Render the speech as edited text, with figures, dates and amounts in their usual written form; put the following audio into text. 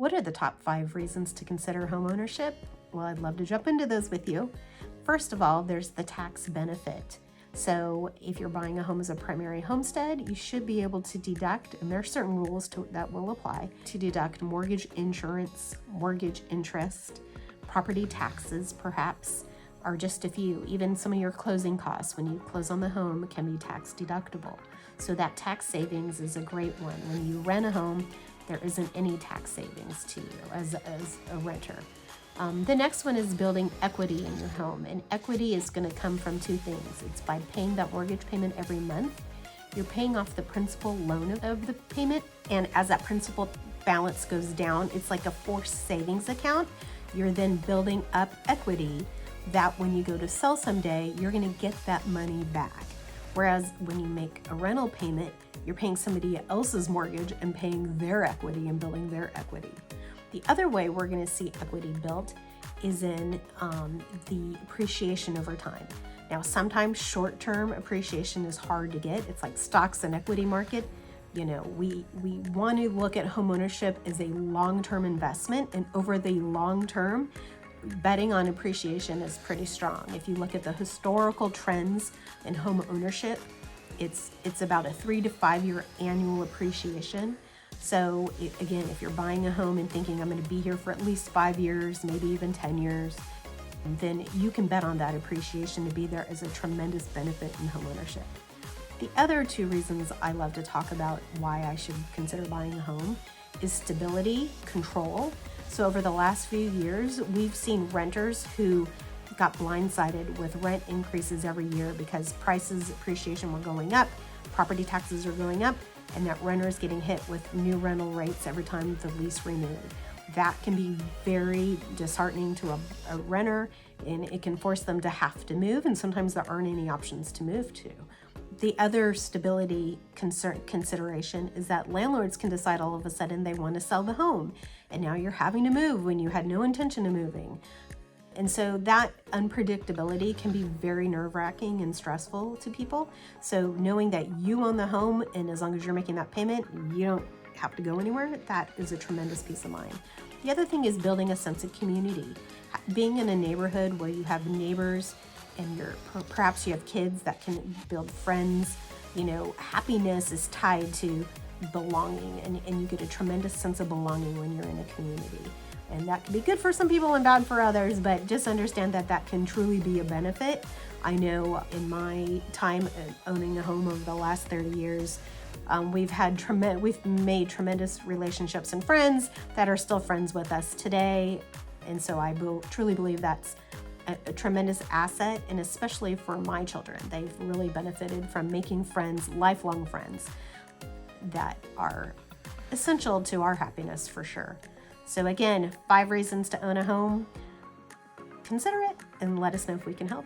What are the top 5 reasons to consider homeownership? Well, I'd love to jump into those with you. First of all, there's the tax benefit. So if you're buying a home as a primary homestead, you should be able to deduct, and there are certain rules that will apply, to deduct mortgage insurance, mortgage interest, property taxes perhaps, are just a few. Even some of your closing costs when you close on the home can be tax deductible. So that tax savings is a great one. When you rent a home, there isn't any tax savings to you as a renter. The next one is building equity in your home. And equity is going to come from 2 things. It's by paying that mortgage payment every month. You're paying off the principal loan of the payment. And as that principal balance goes down, it's like a forced savings account. You're then building up equity that when you go to sell someday, you're going to get that money back. Whereas when you make a rental payment, you're paying somebody else's mortgage and paying their equity and building their equity. The other way we're going to see equity built is in the appreciation over time. Now, sometimes short-term appreciation is hard to get. It's like stocks and equity market. You know, we want to look at homeownership as a long-term investment, and over the long term, betting on appreciation is pretty strong. If you look at the historical trends in home ownership, it's about a 3 to 5 year annual appreciation. So again, if you're buying a home and thinking I'm going to be here for at least 5 years, maybe even 10 years, then you can bet on that appreciation to be there as a tremendous benefit in homeownership. The other 2 reasons I love to talk about why I should consider buying a home is stability, control. So over the last few years, we've seen renters who got blindsided with rent increases every year because prices, appreciation were going up, property taxes are going up, and that renter is getting hit with new rental rates every time the lease renewed. That can be very disheartening to a renter, and it can force them to have to move, and sometimes there aren't any options to move to. The other stability consideration is that landlords can decide all of a sudden they want to sell the home, and now you're having to move when you had no intention of moving. And so that unpredictability can be very nerve-wracking and stressful to people. So knowing that you own the home, and as long as you're making that payment, you don't have to go anywhere, that is a tremendous peace of mind. The other thing is building a sense of community. Being in a neighborhood where you have neighbors and perhaps you have kids that can build friends, you know, happiness is tied to belonging, and you get a tremendous sense of belonging when you're in a community. And that can be good for some people and bad for others, but just understand that that can truly be a benefit. I know in my time owning a home over the last 30 years, we've made tremendous relationships and friends that are still friends with us today. And so I truly believe that's a tremendous asset, and especially for my children. They've really benefited from making friends, lifelong friends, that are essential to our happiness for sure. So again, 5 reasons to own a home. Consider it and let us know if we can help.